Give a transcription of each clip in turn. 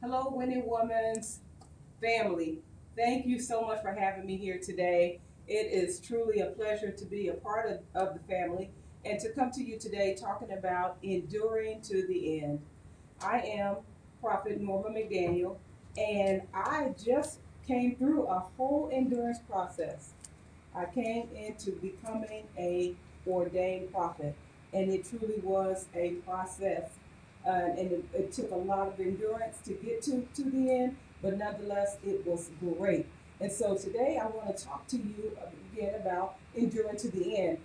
Hello, Winning Woman's family. Thank you so much for having me here today. It is truly a pleasure to be a part of the family and to come to you today talking about enduring to the end. I am Prophet Norma McDaniel, and I just came through a whole endurance process. I came into becoming a ordained prophet, and it truly was a process. And it took a lot of endurance to get to the end, but nonetheless, it was great. And so today I want to talk to you again about enduring to the end.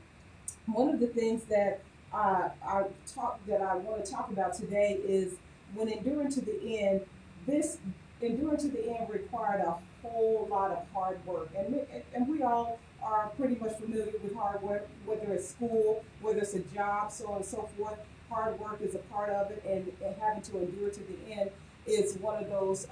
One of the things that I want to talk about today is when enduring to the end. This enduring to the end required a whole lot of hard work, and we all are pretty much familiar with hard work, whether it's school, whether it's a job, so on and so forth. Hard work is a part of it, and having to endure to the end is one of those.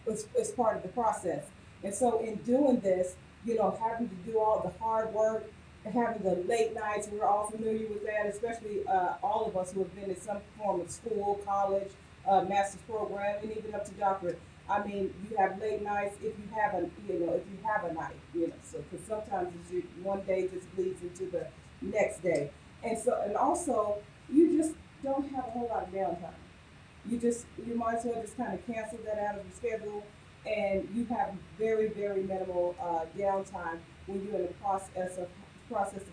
It's part of the process, and so in doing this, having to do all the hard work, having the late nights. We're all familiar with that, especially all of us who have been in some form of school, college, master's program, and even up to doctorate. I mean, you have late nights if you have if you have a night, so because sometimes one day just bleeds into the next day, and also you just don't have a whole lot of downtime. You might as well just kind of cancel that out of your schedule, and you have very minimal downtime when you're in the process of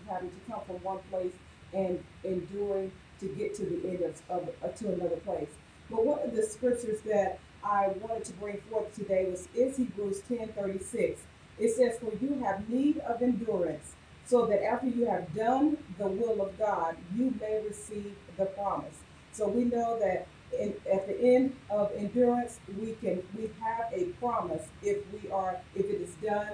having to come from one place and enduring to get to the end of to another place. But one of the scriptures that I wanted to bring forth today is Hebrews 10:36. It says, "For you have need of endurance, so that after you have done the will of God, you may receive the promise." So we know that at the end of endurance, we have a promise if it is done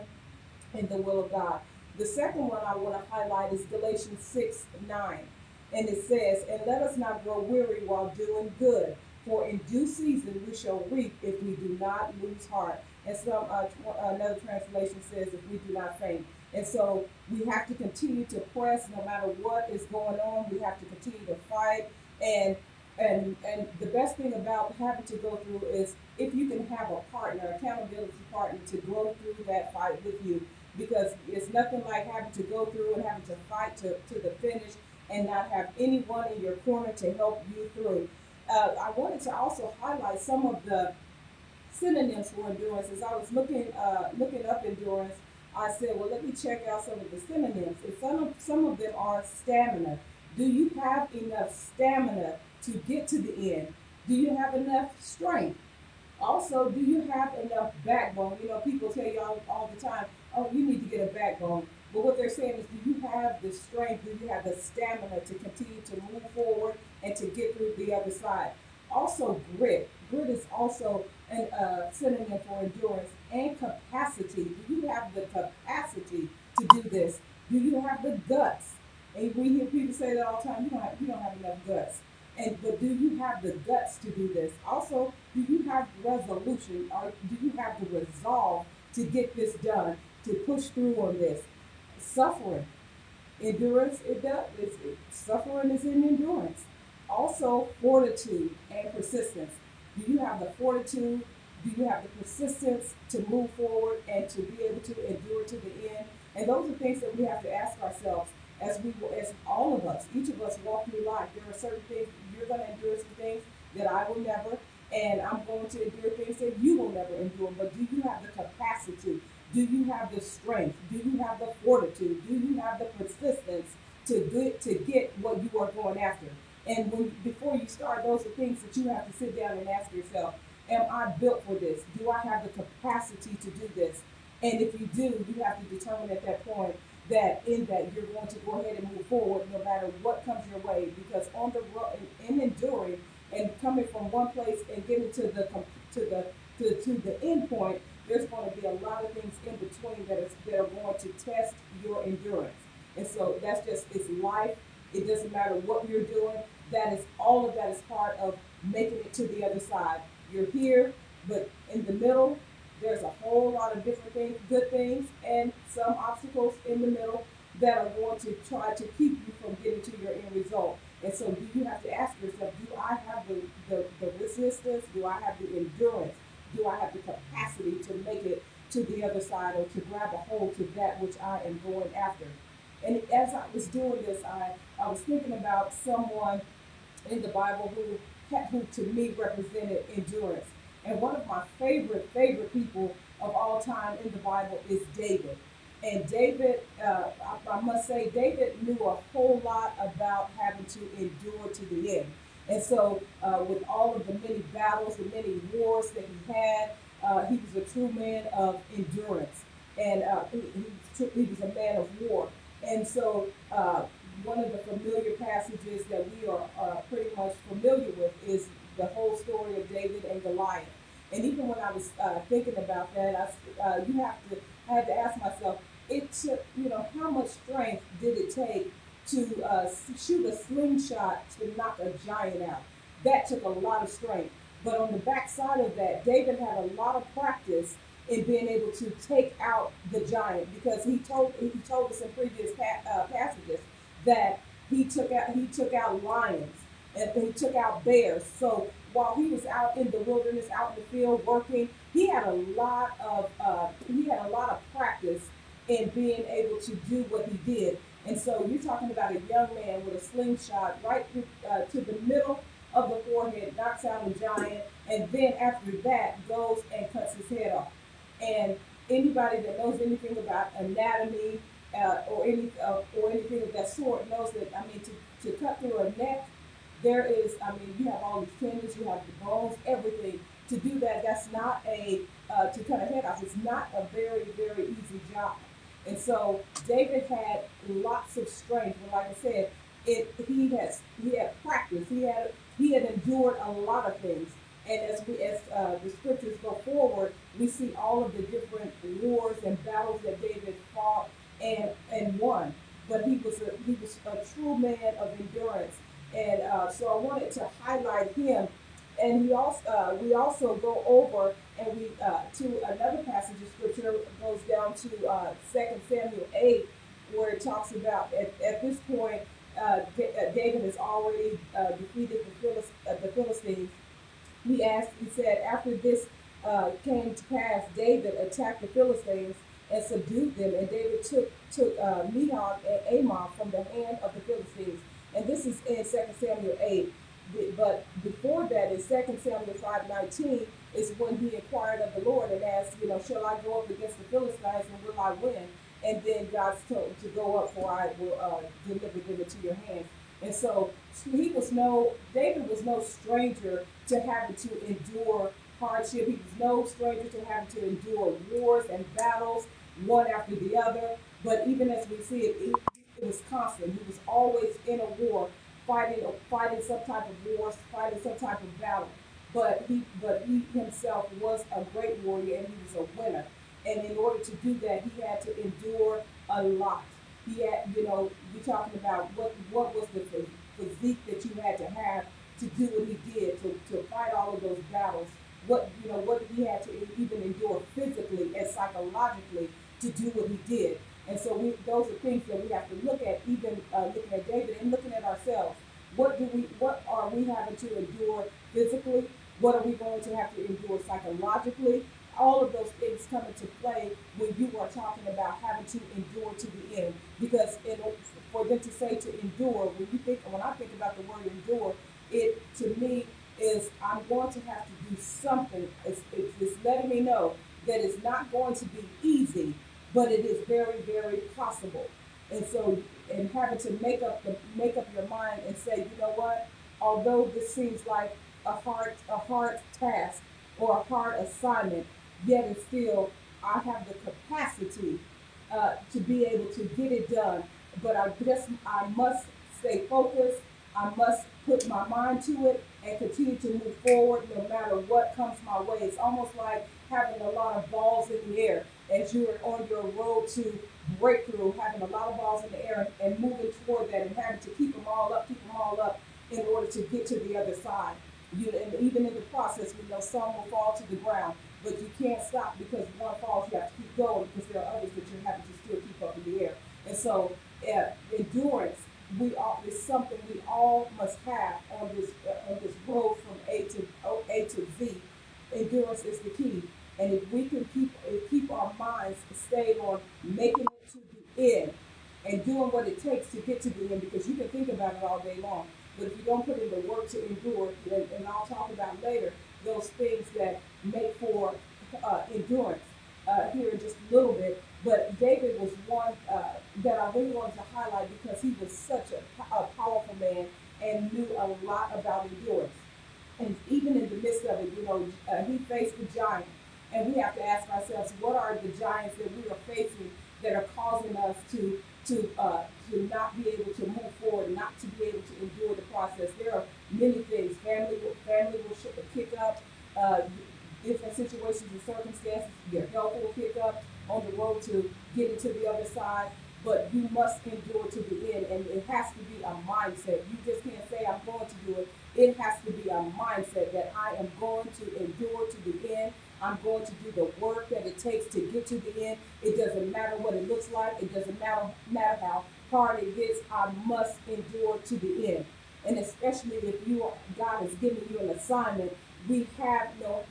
in the will of God. The second one I want to highlight is Galatians 6:9. And it says, "And let us not grow weary while doing good, for in due season we shall reap if we do not lose heart." And another translation says, "If we do not faint." And so we have to continue to press no matter what is going on. We have to continue to fight. And the best thing about having to go through is if you can have a partner, accountability partner, to go through that fight with you, because it's nothing like having to go through and having to fight to the finish and not have anyone in your corner to help you through. I wanted to also highlight some of the synonyms for endurance. As I was looking up endurance, I said, well, let me check out some of the synonyms. And some of them are stamina. Do you have enough stamina to get to the end? Do you have enough strength? Also, do you have enough backbone? People tell you all the time, oh, you need to get a backbone. But what they're saying is, do you have the strength? Do you have the stamina to continue to move forward and to get through the other side? Also, grit. Grit is also a synonym for endurance and capacity. Do you have the capacity to do this? Do you have the guts? And we hear people say that all the time. You don't have enough guts. But do you have the guts to do this? Also, do you have resolution, or do you have the resolve to get this done, to push through on this? Suffering, endurance, suffering is in endurance. Also, fortitude and persistence. Do you have the fortitude? Do you have the persistence to move forward and to be able to endure to the end? And those are things that we have to ask ourselves as all of us, each of us walk through life. There are certain things you're going to endure, some things that I will never, and I'm going to endure things that you will never endure. But do you have the capacity? Do you have the strength? Do you have the fortitude? Do you have the persistence to get what you are going after? And before you start, those are things that you have to sit down and ask yourself: am I built for this? Do I have the capacity to do this? And if you do, you have to determine at that point that you're going to go ahead and move forward no matter what comes your way, because on the road in enduring and coming from one place and getting to the end point, there's going to be a lot of things in between that are going to test your endurance. And so it's life. It doesn't matter what you're doing. All of that is part of making it to the other side. You're here, but in the middle, there's a whole lot of different things, good things, and some obstacles in the middle that are going to try to keep you from getting to your end result. And so you have to ask yourself, do I have the resistance? Do I have the endurance? Do I have the capacity to make it to the other side, or to grab a hold to that which I am going after? And as I was doing this, I was thinking about someone in the Bible who to me represented endurance. And one of my favorite people of all time in the Bible is David. And David, I must say, David knew a whole lot about having to endure to the end. And so, with all of the many battles, the many wars that he had, he was a true man of endurance. And he was a man of war. And so, one of the familiar passages that we are pretty much familiar with is the whole story of David and Goliath. And even when I was thinking about that, I had to ask myself, it took, how much strength did it take to shoot a slingshot to knock a giant out? That took a lot of strength. But on the backside of that, David had a lot of practice in being able to take out the giant, because he told us in previous passages that he took out lions and he took out bears. So while he was out in the wilderness, out in the field working, he had a lot of practice in being able to do what he did. And so you're talking about a young man with a slingshot right to the middle of the forehead, knocks out a giant, and then after that goes and cuts his head off. And anybody that knows anything about anatomy or anything of that sort knows that, I mean, to cut through a neck, you have all these tendons, you have the bones, everything. To do that, that's not to cut a head off, it's not a very, very easy job. And so David had lots of strength. But like I said, he had practice. He had endured a lot of things. And as the scriptures go forward, we see all of the different wars and battles that David fought and won. But he was a true man of endurance. And so I wanted to highlight him. And we also go over and we to another passage of scripture, goes down to 2 Samuel 8, where it talks about at this point David has already defeated the Philistines. He said, after this came to pass, David attacked the Philistines and subdued them, and David took Mehon and Ammon from the hand of the Philistines. And this is in 2 Samuel 8. But before that, in 2 Samuel 5:19, is when he inquired of the Lord and asked, shall I go up against the Philistines, and will I win? And then God's told him to go up, for I will deliver them into your hands. And so David was no stranger to having to endure hardship. He was no stranger to having to endure wars and battles, one after the other. But even as we see it was constant. He was always in a war, fighting some type of wars, fighting some type of battle. But he himself was a great warrior, and he was a winner. And in order to do that, he had to endure a lot. He had, you're talking about what was the physique that you had to have to do what he did, to fight all of those battles. What he had to even endure physically and psychologically to do what he did. And so those are things that we have to look at, even looking at David and looking at ourselves. What are we having to endure physically? What are we going to have to endure psychologically? All of those things come into play when you are talking about having to endure to the end. Because for them to say to endure, when I think about the word endure, it to me is I'm going to have to do something. It's letting me know that it's not going to be easy, but it is very, very possible. And so, and having to make up your mind and say, you know what? Although this seems like a hard task or a hard assignment, yet and still I have the capacity to be able to get it done. But I must stay focused. I must put my mind to it and continue to move forward no matter what comes my way. It's almost like having a lot of balls in the air as you're on your road to breakthrough, having a lot of balls in the air and moving toward that and having to keep them all up in order to get to the other side. And even in the process, we know some will fall to the ground, but you can't stop because one falls. You have to keep going because there are others that you're having to still keep up in the air. And so endurance it's something we all must have on this road from A to Z. Endurance is the key, and if we can keep our minds stayed on making it to the end and doing what it takes to get to the end, because you can think about it all day long, but if you don't put in the work to endure, and I'll talk about later those things that make for endurance here in just a little bit. But David was one that I really wanted to highlight because he was such a powerful man and knew a lot about endurance. And even in the midst of it, he faced the giant. And we have to ask ourselves, what are the giants that we are facing that are causing us to not be able to move forward, not to be able to endure the process? There are many things. Family will kick up. Different situations and circumstances. Your health will kick up on the road to getting to the other side. But you must endure to the end, and it has to be a mindset. You just can't say, I'm going to do it. It has to be a mindset that I am going to endure to the end. I'm going to do the work that it takes to get to the end. It doesn't matter what it looks like. It doesn't matter how hard it gets. I must endure to the end. And especially if God has given you an assignment, we have no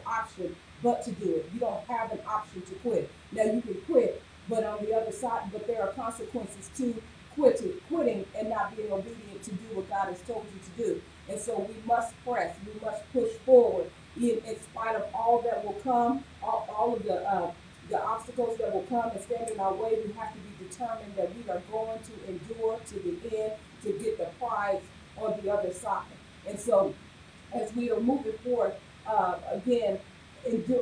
option but to do it. You don't have an option to quit. Now you can quit, but on the other side, but there are consequences to quitting and not being obedient to do what God has told you to do. And so we must press, we must push forward in spite of all that will come, all of the obstacles that will come and stand in our way. We have to be determined that we are going to endure to the end to get the prize on the other side. And so as we are moving forward, again,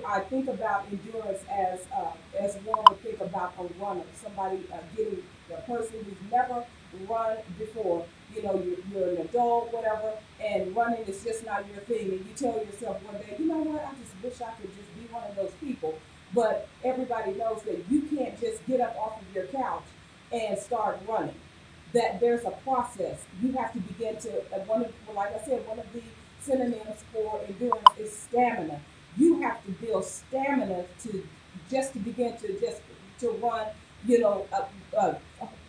I think about endurance as one would think about a runner, somebody getting a person who's never run before. You're an adult, whatever, and running is just not your thing. And you tell yourself one day, you know what, I just wish I could just be one of those people. But everybody knows that you can't just get up off of your couch and start running. That there's a process. You have to begin to, like I said, one of the synonyms for endurance is stamina. You have to build stamina to begin to run,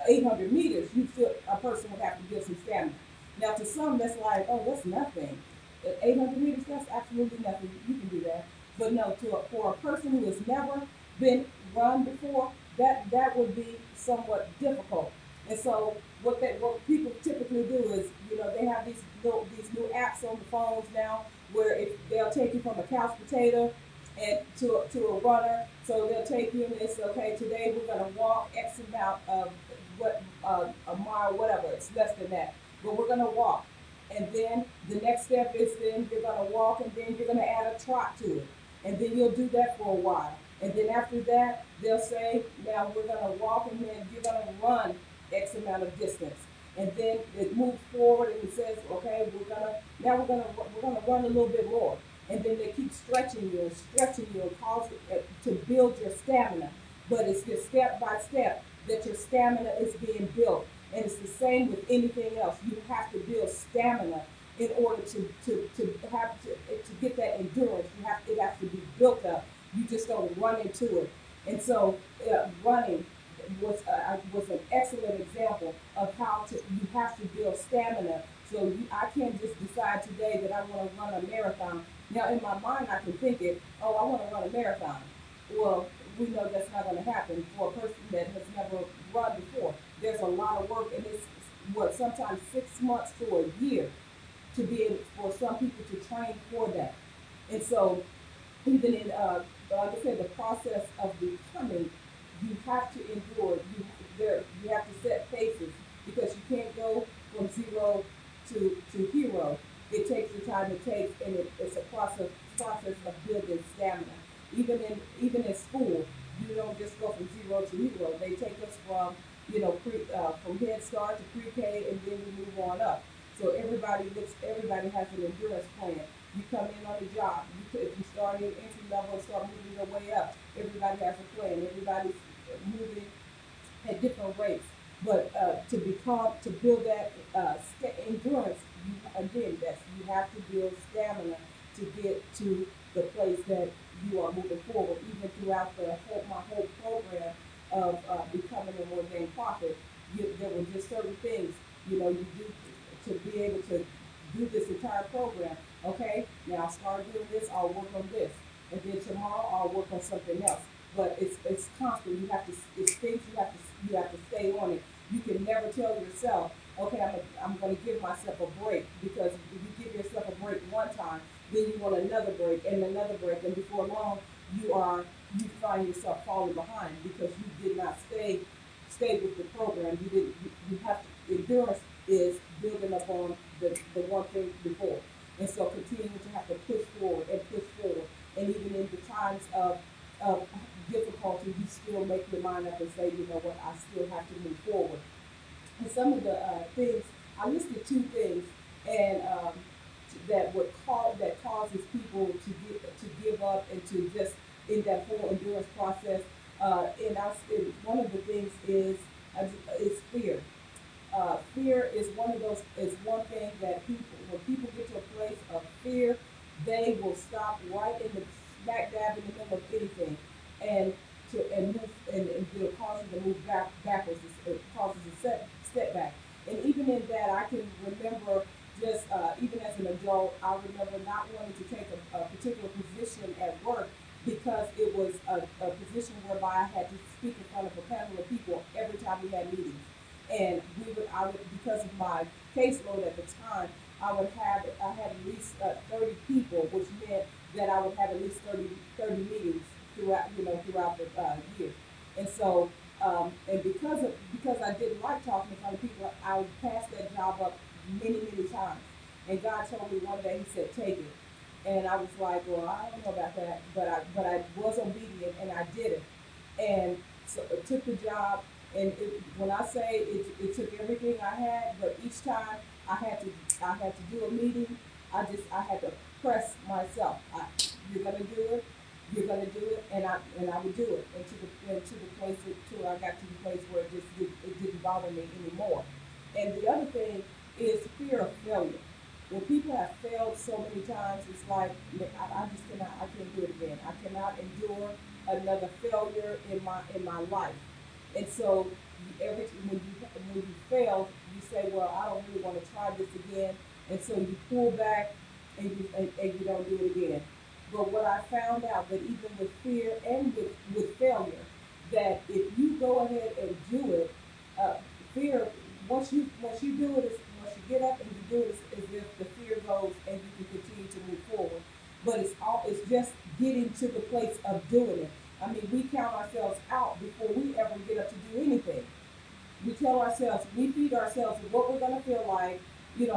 800 meters. You feel a person would have to build some stamina. Now, to some, that's like, oh, that's nothing. 800 meters, that's absolutely nothing. You can do that. But no, for a person who has never been run before, that would be somewhat difficult. And so what people typically do is, they have these new apps on the phones now where if they'll take you from a couch potato and to a runner. So they'll take you and they say, okay, today we're going to walk X amount of a mile, whatever. It's less than that, but we're going to walk. And then the next step is then you're going to walk, and then you're going to add a trot to it, and then you'll do that for a while. And then after that, they'll say, now we're going to walk, and then you're going to run X amount of distance. And then it moves forward and it says, okay, we're gonna run a little bit more. And then they keep stretching you and cause it to build your stamina. But it's just step by step that your stamina is being built. And it's the same with anything else. You have to build stamina in order to get that endurance. It has to be built up. You just don't run into it. And so running was an excellent example of how you have to build stamina. So I can't just decide today that I want to run a marathon. Now in my mind I can think it, oh, I want to run a marathon. Well, we know that's not going to happen for a person that has never run before. There's a lot of work, and it's sometimes 6 months to a year to be able for some people to train for that. And so even in like I said, the process of becoming, you have to endure. You have to set paces because you can't go from zero to hero. It takes the time it takes, and it's a process of building stamina. Even in school, you don't just go from zero to hero. They take us from from Head Start to pre-K, and then we move on up. So everybody has an endurance plan. You come in on a job. If you start in entry level and start moving your way up, everybody has a plan. Everybody's moving at different rates. But to build that endurance, you have to build stamina to get to the place that you are moving forward. Even throughout my whole program of becoming an ordained prophet, there were just certain things, you do to be able to do this entire program. Okay, now I'll start doing this, I'll work on this. And then tomorrow I'll work on something else. But it's constant. It's things you have to stay on it. You can never tell yourself, okay, I'm gonna give myself a break, because if you give yourself a break one time, then you want another break and another break, and before long you find yourself falling behind because you did not stay with the program. You didn't you have to, endurance is building up on the one thing before. And so continuing to have to push forward and push forward. And even in the times of difficulty, you still make your mind up and say, you know what, I still have to move forward. And some of the things, I listed two things, and that causes people to give up and to just in that whole endurance process. And one of the things is fear. Fear is one thing that when people get to a place of fear, they will stop right in the smack dab in the middle of anything, and move, and it'll cause you to move backwards. It causes a step back. And even in that, I can remember just even as an adult, I remember not wanting to take a particular position at work because it was a position whereby I had to speak in front of a panel of people every time we had meetings. And I would, because of my caseload at the time, I had at least 30 people, which meant that I would have at least 30 meetings throughout the year. And so, and because I didn't like talking in front of people, I would pass that job up many times. And God told me one day, He said, "Take it." And I was like, "Well, I don't know about that," but I was obedient and I did it. And so I took the job, and when I say it took everything I had, but each time I had to do a meeting, I had to press myself. You're gonna do it. You're gonna do it, and I would do it, and to the place till I got to the place where it didn't bother me anymore. And the other thing is fear of failure. When people have failed so many times, it's like I just cannot. I can't do it again. I cannot endure another failure in my life. And so when you fail, you say, well, I don't really want to try this again, and so you pull back and you don't do it again. But what I found out, that even with fear and with failure, that if you go ahead and do it, uh, fear, once you do it, once you get up and you do it, it's as if the fear goes and you can continue to move forward. But it's just getting to the place of doing it. I mean, we count ourselves out before we ever get up to do anything. We tell ourselves, we feed ourselves with what we're going to feel like,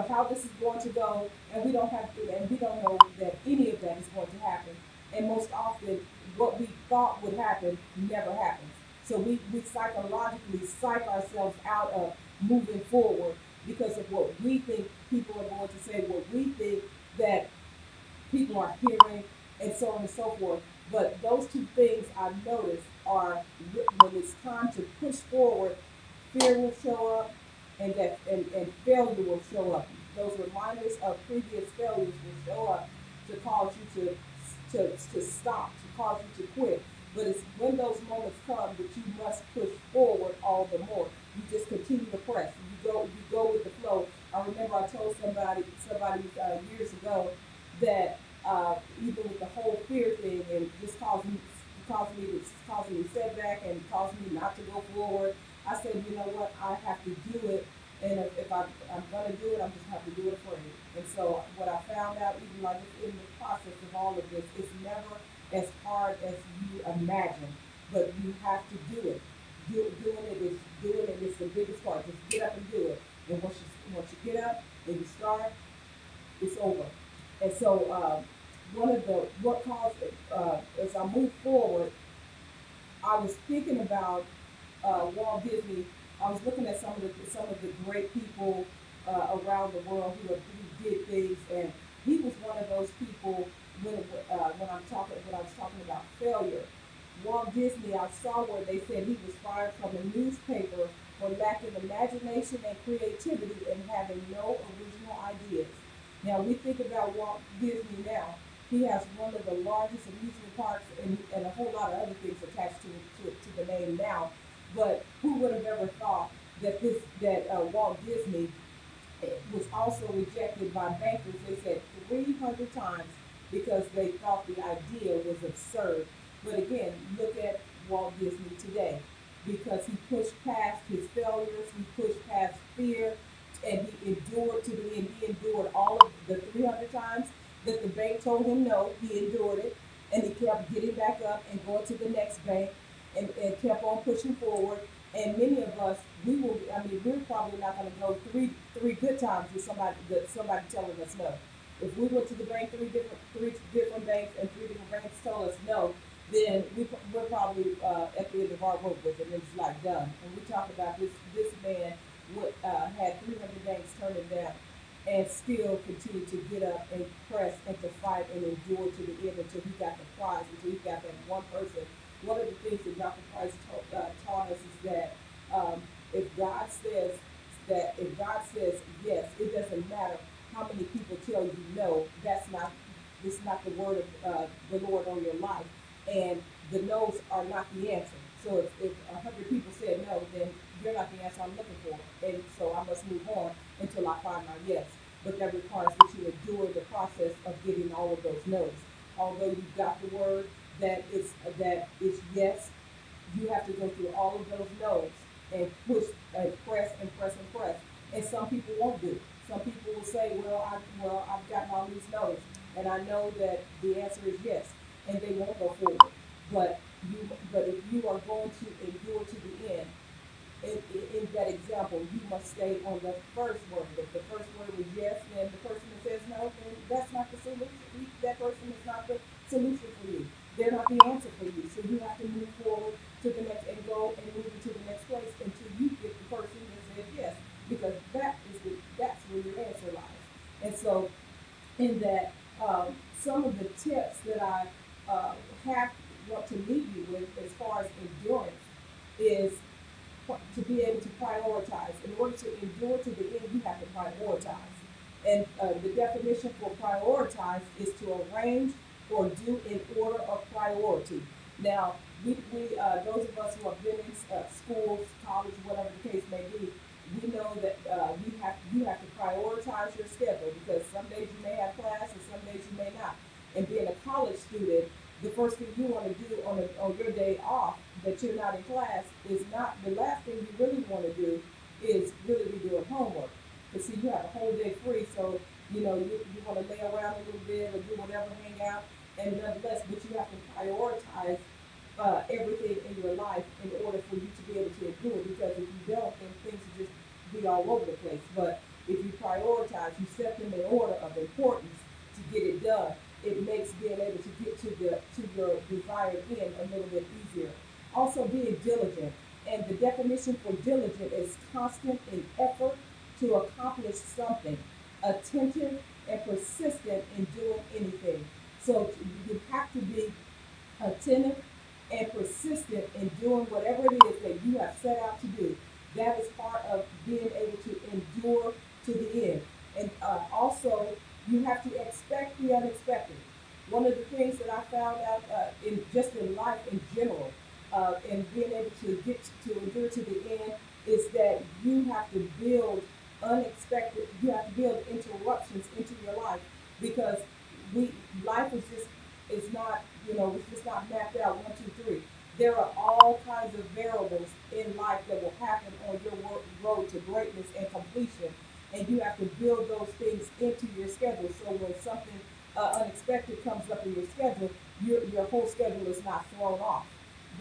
how this is going to go, and we don't know that any of that is going to happen. And most often, what we thought would happen never happens. So we psychologically psych ourselves out of moving forward because of what we think people are going to say, what we think that people are hearing, and so on and so forth. But those two things I've noticed are when it's time to push forward, fear will show up, and failure will show up. Those reminders of previous failures will show up to cause you to stop, to cause you to quit. But it's when those moments come that you must push forward all the more. You just continue to press. You go with the flow. I remember I told somebody years ago that even with the whole fear thing and just causing me setback and causing me not to go forward, I said, you know what, I have to do it, and if I'm gonna do it, I'm just have to do it afraid. And so what I found out, even like in the process of all of this, it's never as hard as you imagine, but you have to do it. Doing it is the biggest part. Just get up and do it. And once you get up and you start, it's over. And so what caused as I move forward, I was thinking about Walt Disney. I was looking at some of the great people around the world who did things, and he was one of those people when I was talking about failure. Walt Disney, I saw where they said he was fired from a newspaper for lacking imagination and creativity and having no original ideas. Now we think about Walt Disney now. He has one of the largest amusement parks and a whole lot of other things attached to the name now. But who would have ever thought that Walt Disney was also rejected by bankers. They said 300 times because they thought the idea was absurd. But again, look at Walt Disney today because he pushed past his failures, he pushed past fear, and he endured to the end. He endured all of the 300 times that the bank told him no. He endured it, and he kept getting back up and going to the next bank, and kept on pushing forward. And many of us, we will. I mean, we're probably not going to go three good times with somebody telling us no. If we went to the bank three different banks and three different banks told us no, then we're probably at the end of our rope with it, and it's like done. And we talk about this man had 300 banks turn him down, and still continued to get up and press and to fight and endure to the end until he got the prize, until he got that one person. One of the things that Dr. Price taught us is that if God says yes, it doesn't matter how many people tell you no. This is not the word of the Lord on your life, and the no's are not the answer. So if 100 people said no, then you're not the answer I'm looking for, and so I must move on until I find my yes. But that requires that you endure the process of getting all of those no's. Although you've got the word that is yes, you have to go through all of those no's and push and press and press and press. And some people won't do it. Some people will say, I've gotten all these no's, and I know that the answer is yes, and they won't go forward. But if you are going to endure to the end, in that example, you must stay on the first word. If the first word was yes, then the person that says no, then that's not the solution. That person is not the solution for you. They're not the answer for you. So you have to move forward to the next and go and move into the next place until you get the person that says yes, because that's where your answer lies. And so, in that, some of the tips that I have want to leave you with as far as endurance is to be able to prioritize. In order to endure to the end, you have to prioritize. And the definition for prioritize is to arrange or do in order of priority. Now, those of us who have been in schools, college, whatever the case may be, we know that you have to prioritize your schedule because some days you may have class and some days you may not. And being a college student, the first thing you want to do on your day off that you're not in class is not the last thing you really want to do is really be doing homework. Because see, you have a whole day free, so you want to lay around a little bit or do whatever, hang out, and nonetheless, but you have to prioritize everything in your life in order for you to be able to endure. Because if you don't, then things will just be all over the place. But if you prioritize, you set them in order of importance to get it done. It makes being able to get to your desired end a little bit easier. Also, being diligent, and the definition for diligent is constant in effort to accomplish something, attentive and persistent in doing anything. So you have to be attentive and persistent in doing whatever it is that you have set out to do. That is part of being able to endure to the end. And also, you have to expect the unexpected. One of the things that I found out in life in general, and being able to get to endure to the end, is that you have to build interruptions into your life because life is not, it's just not mapped out 1, 2, 3. There are all kinds of variables in life that will happen on your road to greatness and completion, and you have to build those things into your schedule. So when something unexpected comes up in your schedule, your whole schedule is not thrown off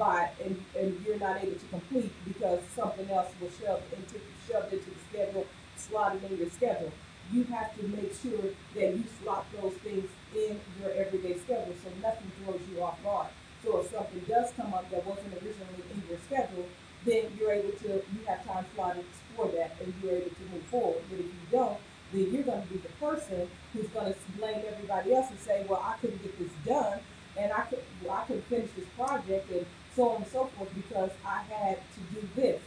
and you're not able to complete because something else was shoved into the schedule, slotted in your schedule. You have to make sure that you slot those things in your everyday schedule so nothing throws you off guard. So if something does come up that wasn't originally in your schedule, then you have time slotted for that and you're able to move forward. But if you don't, then you're going to be the person who's going to blame everybody else and say, well, I couldn't get this done and I couldn't finish this project and so on and so forth because I had to do this.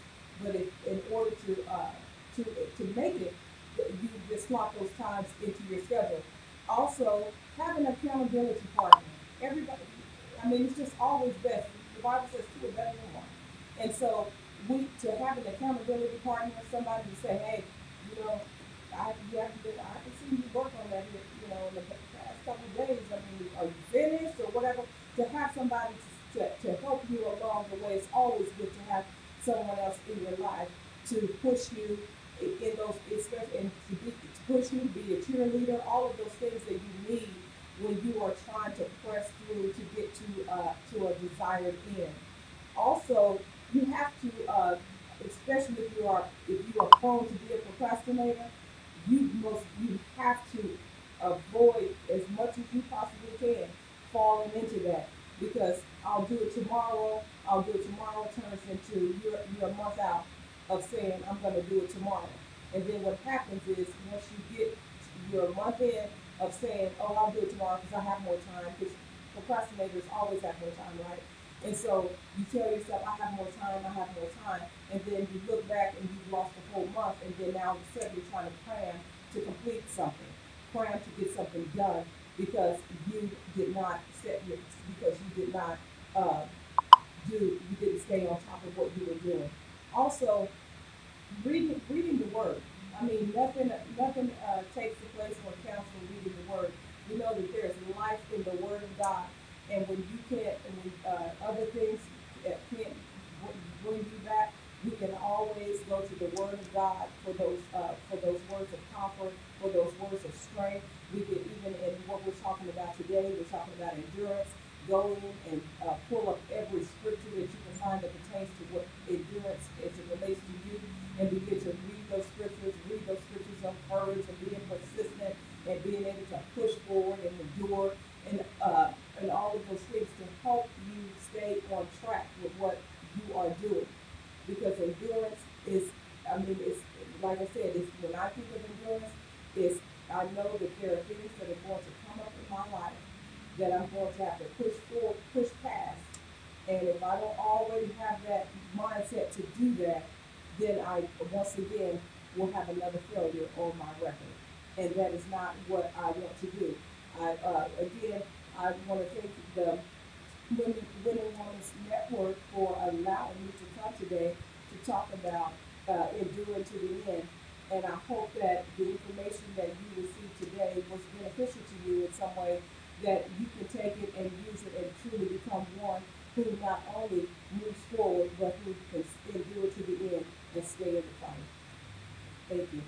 But in order to make it, you just slot those times into your schedule. Also, have an accountability partner. Everybody, I mean, it's just always best. The Bible says two are better than one. And so to have an accountability partner, somebody to say, hey, you know, I can see you work on that here, in the past couple of days. I mean, are you finished or whatever? To have somebody to help you along the way, it's always good to have someone else in your life to push you in those, especially, and to push you to be a cheerleader, all of those things that you need when you are trying to press through to get to a desired end. Also, you have to, especially if you are prone to be a procrastinator, you have to avoid as much as you possibly can falling into that, because I'll do it tomorrow. I'll do it tomorrow turns into you're a month out of saying I'm going to do it tomorrow, and then what happens is once you get your month in of saying, oh, I'll do it tomorrow because I have more time, because procrastinators always have more time, right? And so you tell yourself, I have more time, and then you look back and you've lost a whole month, and then now all of a sudden you're trying to cram to complete something, cram to get something done because you did not because you did not uh, you didn't stay on top of what you were doing. Also, reading the word. I mean, nothing takes the place when it counts for reading the word. We know that there is life in the word of God, and when you can't, and when other things can't bring you back, we can always go to the word of God for those words of comfort, for those words of strength. We can, even in what we're talking about today, we're talking about endurance. Go in and pull up every scripture that you can find that pertains to what endurance as it relates to you, and begin to read those scriptures of courage and being persistent and being able to push forward and endure and all of those things to help you stay on track with what you are doing. Because endurance is, I mean, it's like I said, it's when I think of endurance, it's I know that there are things that are going to come up in my life that I'm going to have to push forward, push past. And if I don't already have that mindset to do that, then I once again will have another failure on my record. And that is not what I want to do. I want to thank the Women Women's Network for allowing me to come today to talk about enduring to the end. And I hope that the information that you received today was beneficial to you in some way, that you can take it and use it and truly become one who not only moves forward, but who can endure to the end and stay in the fight. Thank you.